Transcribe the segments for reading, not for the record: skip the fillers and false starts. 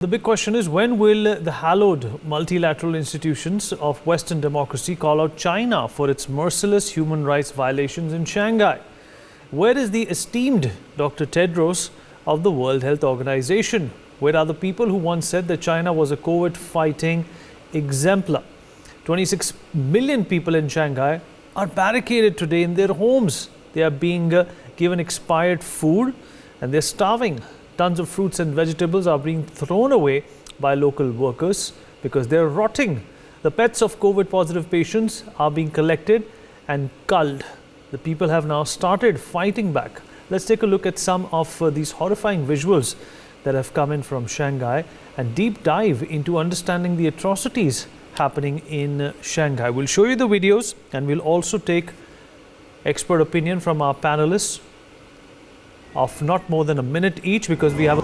The big question is, when will the hallowed multilateral institutions of Western democracy call out China for its merciless human rights violations in Shanghai? Where is the esteemed Dr. Tedros of the World Health Organization? Where are the people who once said that China was a COVID fighting exemplar? 26 million people in Shanghai are barricaded today in their homes. They are being given expired food and they're starving. Tons of fruits and vegetables are being thrown away by local workers because they're rotting. The pets of COVID positive patients are being collected and culled. The people have now started fighting back. Let's take a look at some of these horrifying visuals that have come in from Shanghai and deep dive into understanding the atrocities happening in Shanghai. We'll show you the videos and we'll also take expert opinion from our panelists of not more than a minute each, because we have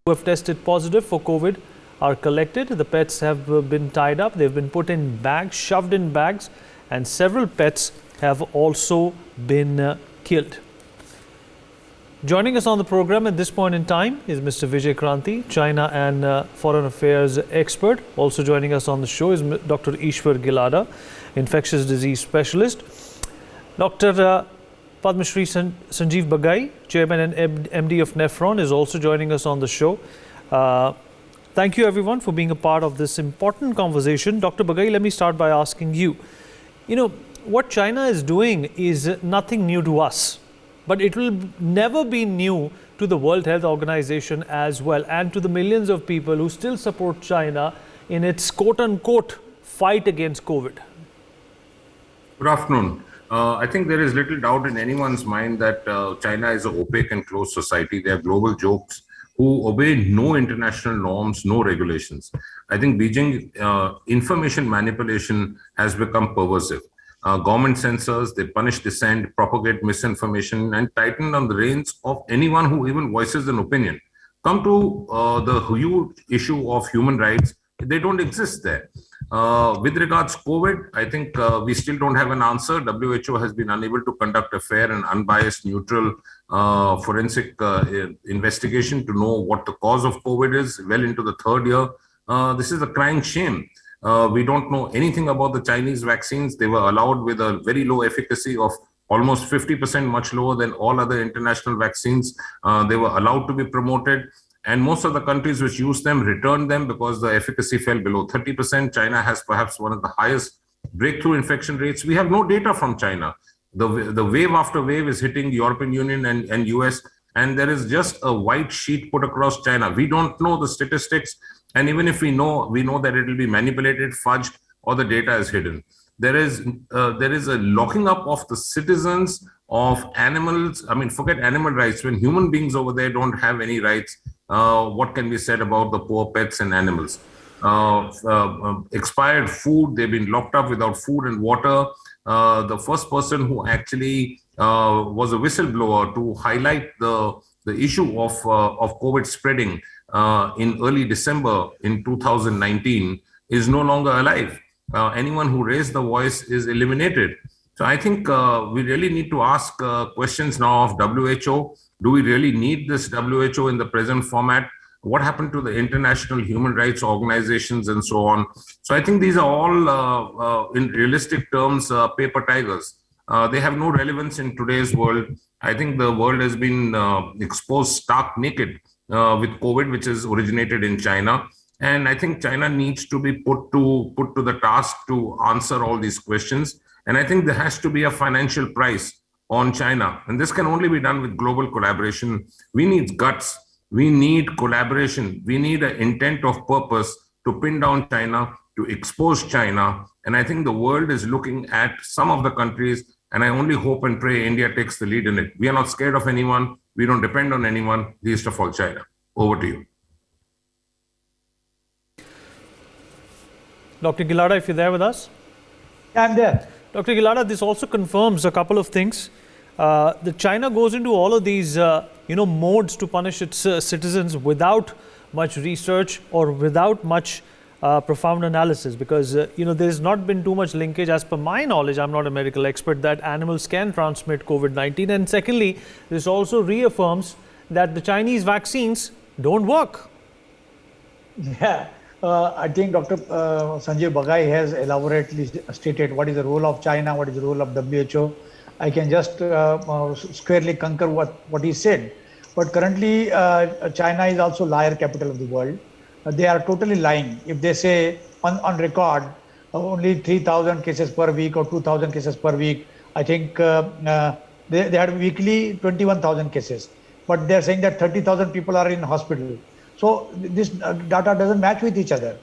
who have tested positive for COVID are collected. The pets have been tied up. They've been put in bags, shoved in bags, and several pets have also been killed. Joining us on the program at this point in time is Mr. Vijay Kranti, China and Foreign Affairs expert. Also joining us on the show is Dr. Ishwar Gilada, infectious disease specialist. Dr. Padma Shri Sanjeev Bagai, Chairman and MD of Nephron, is also joining us on the show. Thank you everyone for being a part of this important conversation. Dr. Bagai, let me start by asking you, what China is doing is nothing new to us, but it will never be new to the World Health Organization as well, and to the millions of people who still support China in its quote-unquote fight against COVID. Good afternoon. I think there is little doubt in anyone's mind that China is an opaque and closed society. They are global jokes who obey no international norms, no regulations. I think Beijing information manipulation has become pervasive. Government censors, they punish dissent, propagate misinformation, and tighten on the reins of anyone who even voices an opinion. Come to the huge issue of human rights, they don't exist there. With regards to COVID, I think we still don't have an answer. WHO has been unable to conduct a fair and unbiased, neutral forensic investigation to know what the cause of COVID is well into the third year. This is a crying shame. We don't know anything about the Chinese vaccines. They were allowed with a very low efficacy of almost 50%, much lower than all other international vaccines. They were allowed to be promoted. And most of the countries which used them returned them because the efficacy fell below 30%. China has perhaps one of the highest breakthrough infection rates. We have no data from China. The wave after wave is hitting European Union and US, and there is just a white sheet put across China. We don't know the statistics. And even if we know that it will be manipulated, fudged, or the data is hidden. There is a locking up of the citizens of animals. I mean, forget animal rights. When human beings over there don't have any rights, what can be said about the poor pets and animals? Expired food, they've been locked up without food and water. The first person who actually was a whistleblower to highlight the issue of COVID spreading in early December in 2019 is no longer alive. Anyone who raised the voice is eliminated. So I think we really need to ask questions now of WHO. Do we really need this WHO in the present format? What happened to the international human rights organizations and so on? So I think these are all, in realistic terms, paper tigers. They have no relevance in today's world. I think the world has been exposed stark naked with COVID, which is originated in China. And I think China needs to be put to the task to answer all these questions. And I think there has to be a financial price on China. And this can only be done with global collaboration. We need guts. We need collaboration. We need an intent of purpose to pin down China, to expose China. And I think the world is looking at some of the countries, and I only hope and pray India takes the lead in it. We are not scared of anyone. We don't depend on anyone, least of all China. Over to you. Dr. Gilada, if you're there with us. Yeah, I'm there. Dr. Gilada, this also confirms a couple of things. The China goes into all of these, modes to punish its citizens without much research or without much profound analysis, because there's not been too much linkage, as per my knowledge. I'm not a medical expert, that animals can transmit COVID-19. And secondly, this also reaffirms that the Chinese vaccines don't work. Yeah, I think Dr. Sanjay Bagai has elaborately stated what is the role of China, what is the role of WHO. I can just squarely concur what he said. But currently, China is also liar capital of the world. They are totally lying. If they say on record only 3,000 cases per week or 2,000 cases per week, I think they had weekly 21,000 cases. But they're saying that 30,000 people are in hospital. So this data doesn't match with each other.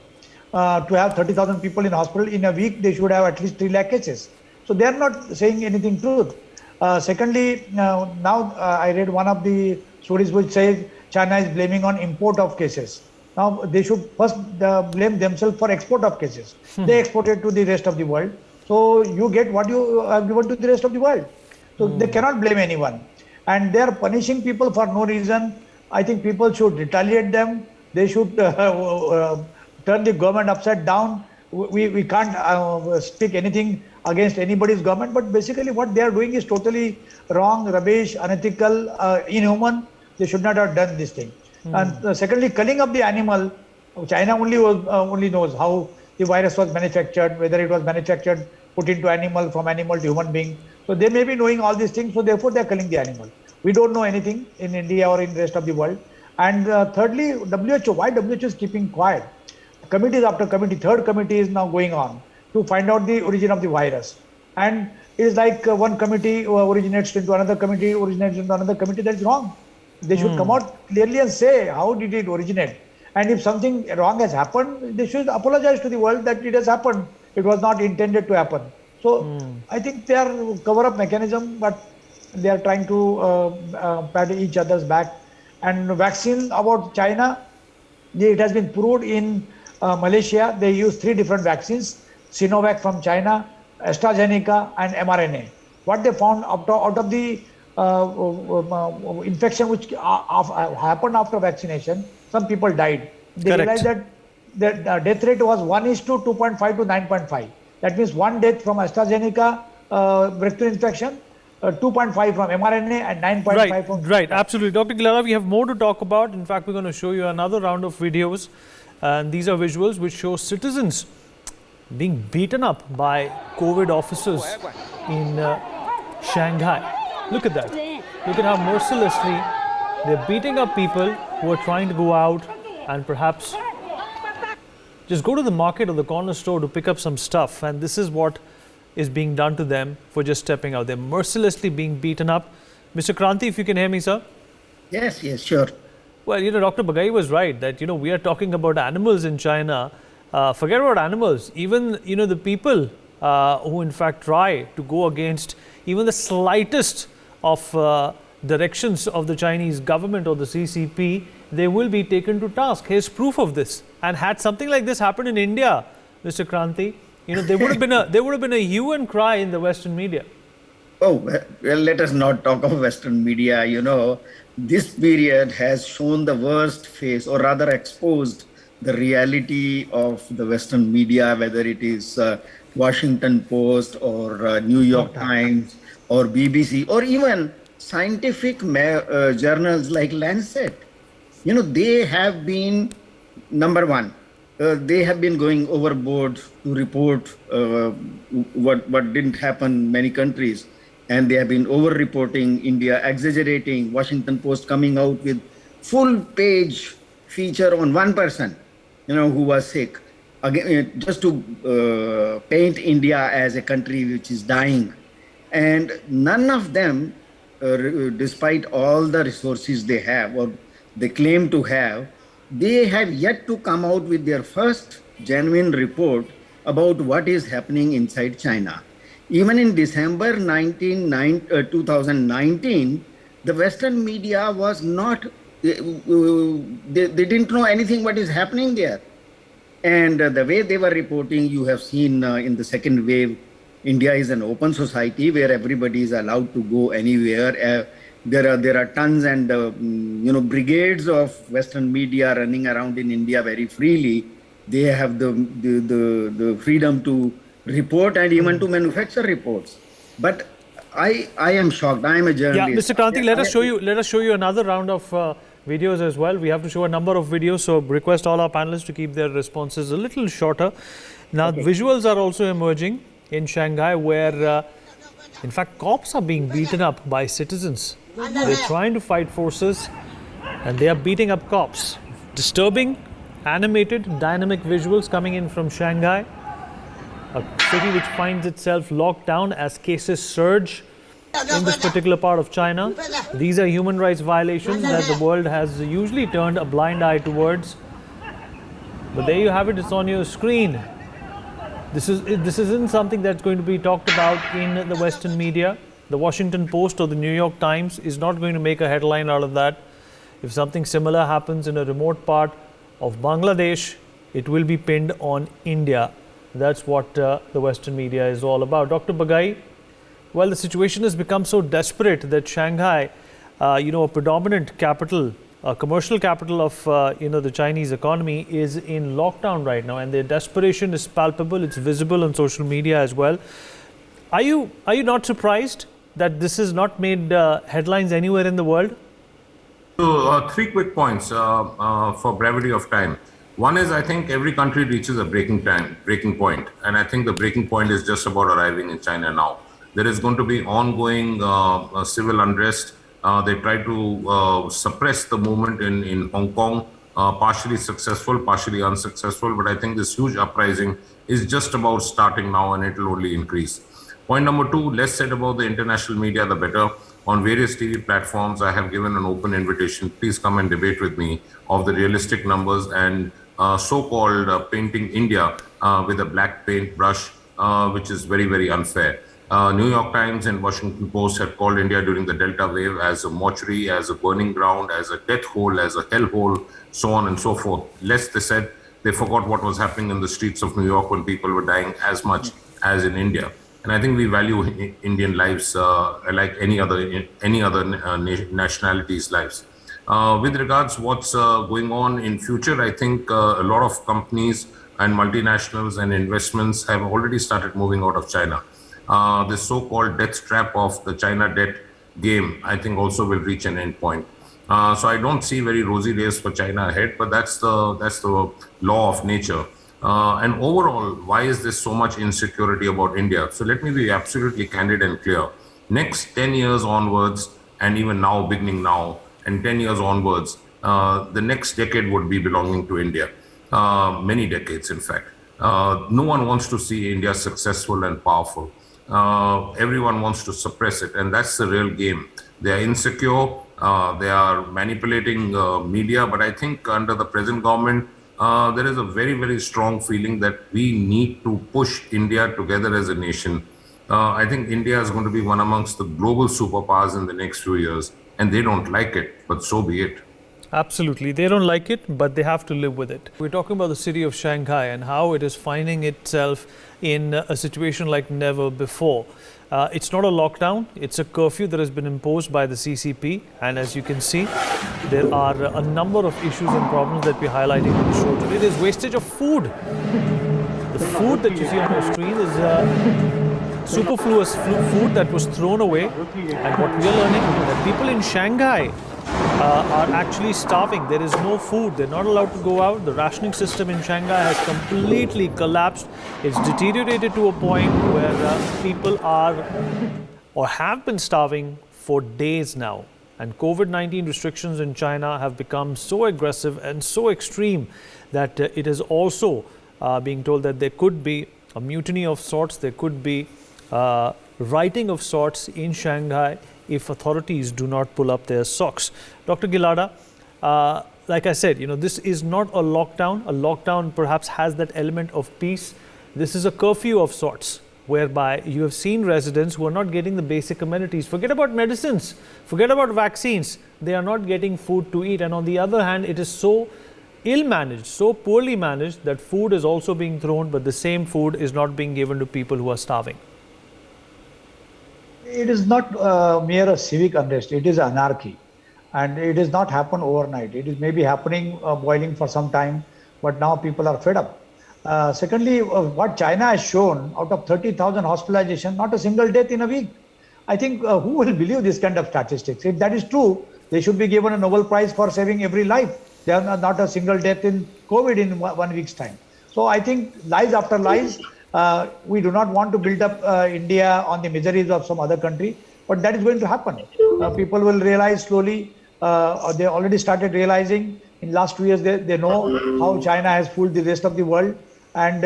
To have 30,000 people in hospital in a week, they should have at least 3 lakh cases. So they are not saying anything truth. Secondly, now I read one of the stories which says China is blaming on import of cases. Now they should first blame themselves for export of cases. They exported to the rest of the world. So you get what you have given to the rest of the world. So they cannot blame anyone. And they are punishing people for no reason. I think people should retaliate them. They should turn the government upside down. We can't speak anything against anybody's government, but basically what they are doing is totally wrong, rubbish, unethical, inhuman. They should not have done this thing. And secondly, culling of the animal, China only knows how the virus was manufactured, whether it was manufactured, put into animal, from animal to human being. So they may be knowing all these things, so therefore they are culling the animal. We don't know anything in India or in the rest of the world. And thirdly, WHO, why WHO is keeping quiet? Committees after committee, third committee is now going on to find out the origin of the virus. And it is like one committee originates into another committee, originates into another committee. That's wrong. They should come out clearly and say how did it originate. And if something wrong has happened, they should apologize to the world that it has happened. It was not intended to happen. So I think they are cover-up mechanism, but they are trying to pat each other's back. And vaccine about China, it has been proved in Malaysia. They use 3 different vaccines: Sinovac from China, AstraZeneca, and mRNA. What they found out of the infection which happened after vaccination, some people died. They realized that the death rate was 1:2.5 to 9.5. That means 1 death from AstraZeneca breakthrough infection, 2.5 from mRNA, and 9.5 from... Right, absolutely. Dr. Gilala, we have more to talk about. In fact, we're going to show you another round of videos. And these are visuals which show citizens being beaten up by COVID officers in Shanghai. Look at that. Look at how mercilessly they're beating up people who are trying to go out and perhaps just go to the market or the corner store to pick up some stuff. And this is what is being done to them for just stepping out. They're mercilessly being beaten up. Mr. Kranti, if you can hear me, sir. Yes, sure. Well, Dr. Bagai was right that, we are talking about animals in China. Forget about animals. Even, the people who in fact try to go against even the slightest of directions of the Chinese government or the CCP, they will be taken to task. Here's proof of this. And had something like this happened in India, Mr. Kranti, there would have been a hue and cry in the Western media. Oh, well, let us not talk of Western media. This period has shown the worst face, or rather exposed the reality of the Western media, whether it is Washington Post or New York Times or BBC, or even scientific journals like Lancet. They have been, number one, they have been going overboard to report what didn't happen in many countries. And they have been over-reporting India, exaggerating. Washington Post coming out with full-page feature on one person, who was sick, again, just to paint India as a country which is dying. And none of them, despite all the resources they have or they claim to have, they have yet to come out with their first genuine report about what is happening inside China. Even in December 2019, the Western media was not, they didn't know anything what is happening there. And the way they were reporting, you have seen in the second wave, India is an open society where everybody is allowed to go anywhere. There are tons and brigades of Western media running around in India very freely. They have the freedom to report and even to manufacture reports. But I am shocked. I am a Yeah, journalist. Mr. Kranti, let us show you another round of videos as well. We have to show a number of videos, so request all our panelists to keep their responses a little shorter. Now, visuals are also emerging in Shanghai where, in fact, cops are being beaten up by citizens. They're trying to fight forces and they are beating up cops. Disturbing, animated, dynamic visuals coming in from Shanghai, a city which finds itself locked down as cases surge in this particular part of China. These are human rights violations that the world has usually turned a blind eye towards. But there you have it, it's on your screen. This isn't something that's going to be talked about in the Western media. The Washington Post or the New York Times is not going to make a headline out of that. If something similar happens in a remote part of Bangladesh, it will be pinned on India. That's what the Western media is all about. Dr. Bagai, well, the situation has become so desperate that Shanghai, a predominant capital, a commercial capital of the Chinese economy, is in lockdown right now, and their desperation is palpable. It's visible on social media as well. Are you not surprised that this has not made headlines anywhere in the world? So, three quick points for brevity of time. One is, I think every country reaches a breaking point, and I think the breaking point is just about arriving in China now. There is going to be ongoing civil unrest. They try to suppress the movement in Hong Kong, partially successful, partially unsuccessful. But I think this huge uprising is just about starting now, and it will only increase. Point number two, less said about the international media, the better. On various TV platforms, I have given an open invitation. Please come and debate with me of the realistic numbers and so-called painting India with a black paint brush, which is very, very unfair. New York Times and Washington Post had called India during the Delta wave as a mortuary, as a burning ground, as a death hole, as a hell hole, so on and so forth. Less they said, they forgot what was happening in the streets of New York when people were dying as much as in India. And I think we value Indian lives like any other nationality's lives. With regards what's going on in future, I think a lot of companies and multinationals and investments have already started moving out of China. The so-called death trap of the China debt game, I think also will reach an end point. So I don't see very rosy days for China ahead, but that's the law of nature. And overall, why is there so much insecurity about India? So let me be absolutely candid and clear. Next 10 years onwards, and even now, beginning now, and 10 years onwards, the next decade would be belonging to India. Many decades, in fact. No one wants to see India successful and powerful. Everyone wants to suppress it, and that's the real game. They are insecure, they are manipulating media, but I think under the present government, there is a very, very strong feeling that we need to push India together as a nation. I think India is going to be one amongst the global superpowers in the next few years, and they don't like it, but so be it. Absolutely. They don't like it, but they have to live with it. We're talking about the city of Shanghai and how it is finding itself in a situation like never before. It's not a lockdown, it's a curfew that has been imposed by the CCP. And as you can see, there are a number of issues and problems that we're highlighting on the show today. There's wastage of food. The food that you see on your screen is superfluous food that was thrown away. And what we are learning is that people in Shanghai are actually starving. There is no food. They're not allowed to go out. The rationing system in Shanghai has completely collapsed. It's deteriorated to a point where people are or have been starving for days now. And COVID-19 restrictions in China have become so aggressive and so extreme that it is also being told that there could be a mutiny of sorts. There could be rioting of sorts in Shanghai if authorities do not pull up their socks. Dr. Gilada, like I said, this is not a lockdown. A lockdown perhaps has that element of peace. This is a curfew of sorts, whereby you have seen residents who are not getting the basic amenities. Forget about medicines, forget about vaccines. They are not getting food to eat. And on the other hand, it is so ill-managed, so poorly managed that food is also being thrown, but the same food is not being given to people who are starving. It is not mere a civic unrest, it is anarchy. And it does not happen overnight. It is maybe happening, boiling for some time. but now people are fed up. Secondly, what China has shown, out of 30,000 hospitalization, not a single death in a week. I think who will believe this kind of statistics? If that is true, they should be given a Nobel Prize for saving every life. They are not a single death in COVID in 1 week's time. So I think lies after lies. We do not want to build up India on the miseries of some other country, but that is going to happen. People will realize slowly. They already started realizing in last 2 years. They know how China has fooled the rest of the world, and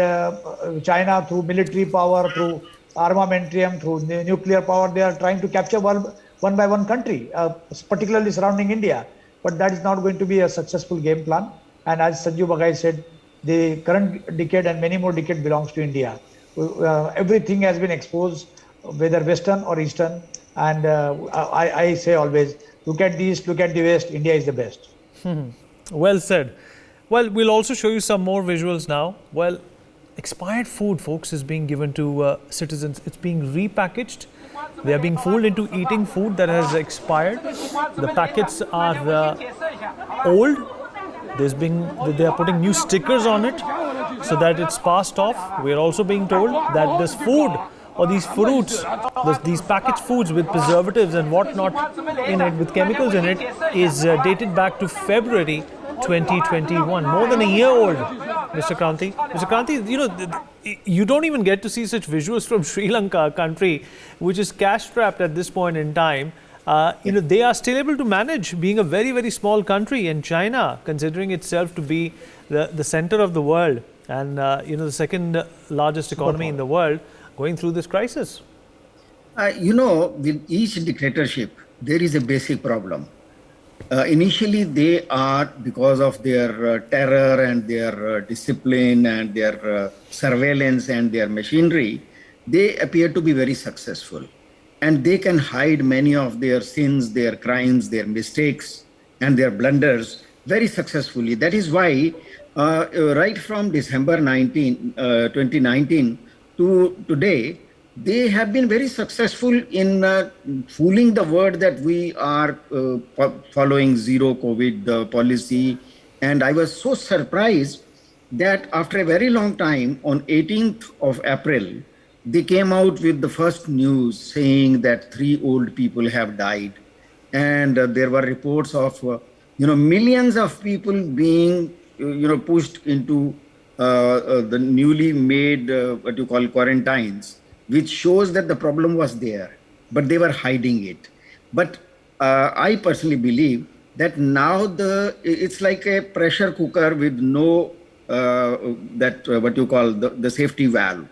China, through military power, through armamentarium, through nuclear power, they are trying to capture one by one country, particularly surrounding India. But that is not going to be a successful game plan. And as Sanjeev Bagai said, the current decade and many more decades belongs to India. Everything has been exposed, whether Western or Eastern. And I say always, look at the East, look at the West, India is the best. Well said. Well, we'll also show you some more visuals now. Well, expired food, folks, is being given to citizens. It's being repackaged. They are being fooled into eating food that has expired. The packets are old. They are putting new stickers on it so that it's passed off. We are also being told that this food or these fruits, these packaged foods with preservatives and whatnot in it, with chemicals in it, is dated back to February 2021, more than a year old, Mr. Kranti. Mr. Kranti, you don't even get to see such visuals from Sri Lanka, a country which is cash-strapped at this point in time. They are still able to manage, being a very, very small country, and China, considering itself to be the center of the world and the second largest economy in the world, going through this crisis. With each dictatorship, there is a basic problem. Initially, they are, because of their terror and their discipline and their surveillance and their machinery, they appear to be very successful. And they can hide many of their sins, their crimes, their mistakes, and their blunders very successfully. That is why, right from December 2019 to today, they have been very successful in fooling the world that we are following zero COVID policy. And I was so surprised that after a very long time, on 18th of April, they came out with the first news saying that 3 old people have died. And there were reports of, millions of people being, pushed into the newly made, quarantines, which shows that the problem was there, but they were hiding it. But I personally believe that now it's like a pressure cooker with no, the safety valve.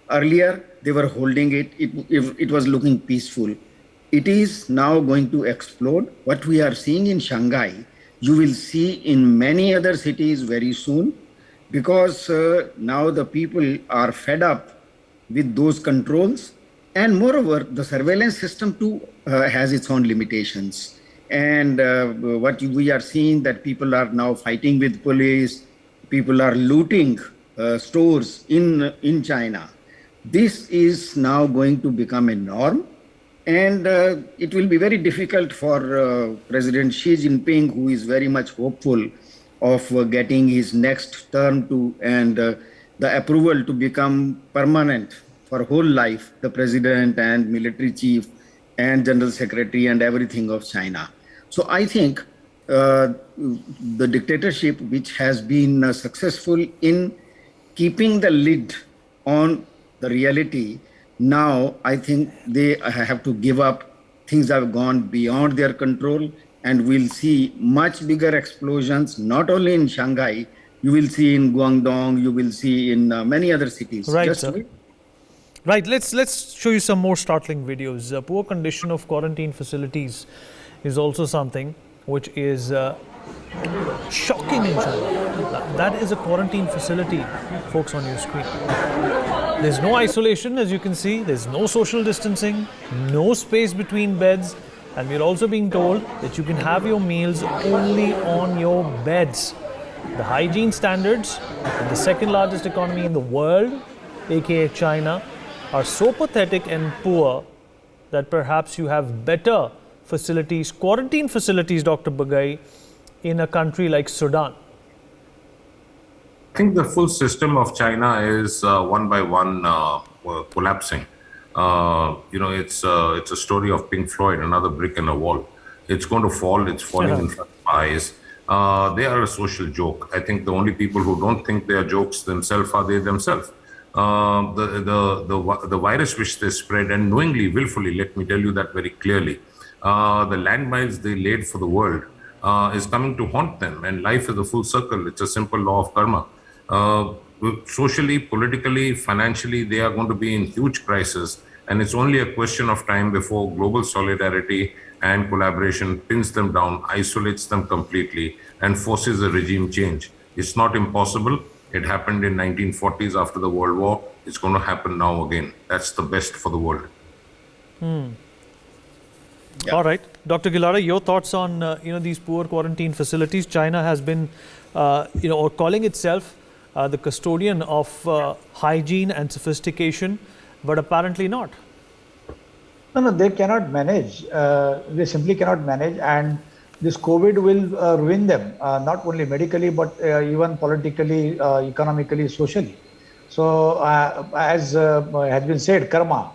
Earlier, they were holding it. It was looking peaceful. It is now going to explode. What we are seeing in Shanghai, you will see in many other cities very soon, because now the people are fed up with those controls. And moreover, the surveillance system too has its own limitations. And what we are seeing, that people are now fighting with police, people are looting stores in China. This is now going to become a norm, and it will be very difficult for President Xi Jinping, who is very much hopeful of getting his next term and the approval to become permanent for whole life, the president and military chief and general secretary and everything of China. So I think the dictatorship, which has been successful in keeping the lid on the reality, now I think they have to give up. Things have gone beyond their control, and we'll see much bigger explosions, not only in Shanghai, you will see in Guangdong, you will see in many other cities. Right, sir. Right, let's show you some more startling videos. Poor condition of quarantine facilities is also something which is shocking in China. That is a quarantine facility, folks, on your screen. There's no isolation, as you can see. There's no social distancing, no space between beds. And we're also being told that you can have your meals only on your beds. The hygiene standards in the second largest economy in the world, aka China, are so pathetic and poor that perhaps you have better facilities, quarantine facilities, Dr. Bagai, in a country like Sudan. think the full system of China is one by one collapsing. It's a story of Pink Floyd, another brick in a wall. It's going to fall. It's falling in front of our eyes. They are a social joke. I think the only people who don't think they are jokes themselves are they themselves. The virus which they spread, and knowingly, willfully, let me tell you that very clearly, the landmines they laid for the world is coming to haunt them. And life is a full circle. It's a simple law of karma. Socially, politically, financially, they are going to be in huge crisis. And it's only a question of time before global solidarity and collaboration pins them down, isolates them completely, and forces a regime change. It's not impossible. It happened in 1940s after the World War. It's going to happen now again. That's the best for the world. Yeah. All right. Dr. Gilara, your thoughts on these poor quarantine facilities? China has been, or calling itself the custodian of hygiene and sophistication, but apparently not. No, they cannot manage. They simply cannot manage, and this COVID will ruin them, not only medically, but even politically, economically, socially. So, as has been said, karma,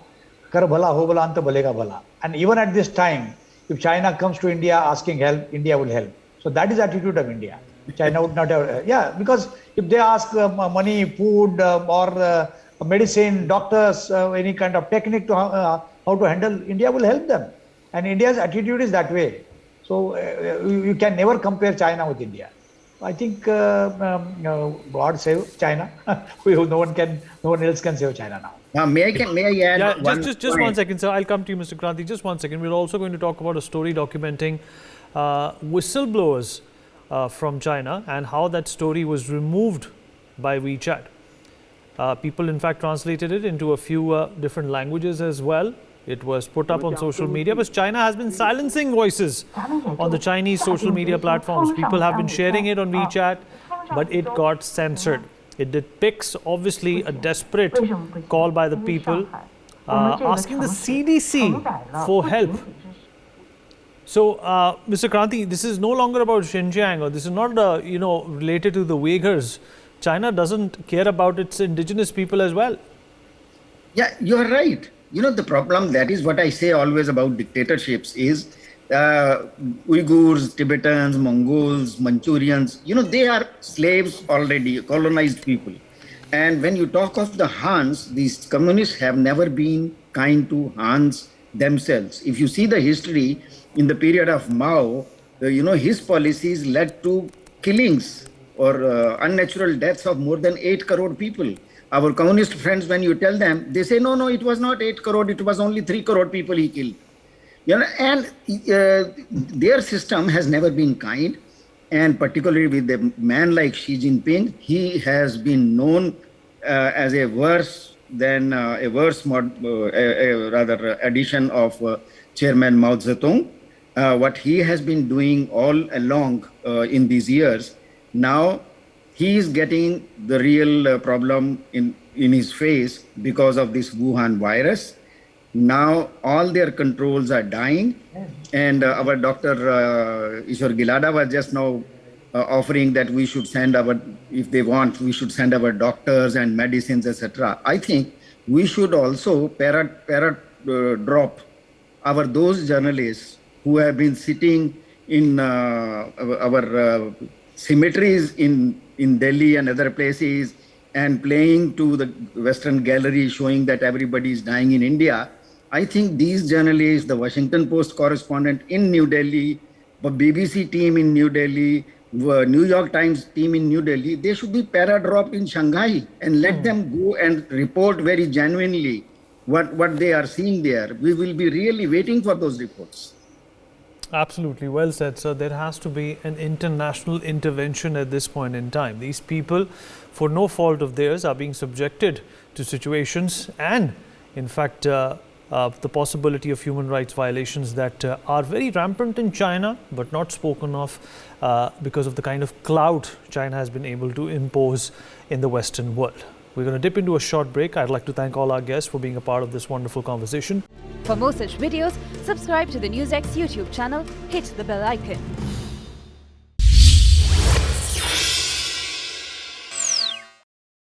kar bhala ho bhala anta balega bhala. And even at this time, if China comes to India asking help, India will help. So that is the attitude of India. China would not have, because if they ask money, food, or medicine, doctors, any kind of technique to how to handle, India will help them. And India's attitude is that way. So you can never compare China with India. I think God save China. No one else can save China now. Now, may I add? Just 1 second, sir. I'll come to you, Mr. Kranti. Just 1 second. We're also going to talk about a story documenting whistleblowers from China and how that story was removed by WeChat. People, in fact, translated it into a few different languages as well. It was put up on social media, but China has been silencing voices on the Chinese social media platforms. People have been sharing it on WeChat, but it got censored. It depicts, obviously, a desperate call by the people asking the CDC for help. So, Mr. Kranti, this is no longer about Xinjiang, or this is not, related to the Uyghurs. China doesn't care about its indigenous people as well. Yeah, you are right. The problem, that is what I say always about dictatorships, is Uyghurs, Tibetans, Mongols, Manchurians, they are slaves already, colonized people. And when you talk of the Hans, these communists have never been kind to Hans themselves. If you see the history in the period of Mao, his policies led to killings or unnatural deaths of more than 8 crore people. Our communist friends, when you tell them, they say, no, it was not 8 crore, it was only 3 crore people he killed. And their system has never been kind. And particularly with a man like Xi Jinping, he has been known as a worse addition of Chairman Mao Zedong. What he has been doing all along in these years, now he is getting the real problem in his face because of this Wuhan virus. Now all their controls are dying, and our Dr. Ishwar Gilada was just now offering that we should send if they want, we should send our doctors and medicines, etc. I think we should also drop those journalists who have been sitting in our cemeteries in Delhi and other places and playing to the Western gallery, showing that everybody is dying in India. I think these journalists, the Washington Post correspondent in New Delhi, the BBC team in New Delhi, New York Times team in New Delhi, they should be para-dropped in Shanghai and let them go and report very genuinely what they are seeing there. We will be really waiting for those reports. Absolutely. Well said, sir. There has to be an international intervention at this point in time. These people, for no fault of theirs, are being subjected to situations and, in fact, the possibility of human rights violations that are very rampant in China, but not spoken of because of the kind of clout China has been able to impose in the Western world. We're going to dip into a short break. I'd like to thank all our guests for being a part of this wonderful conversation. For more such videos, subscribe to the NewsX YouTube channel, hit the bell icon.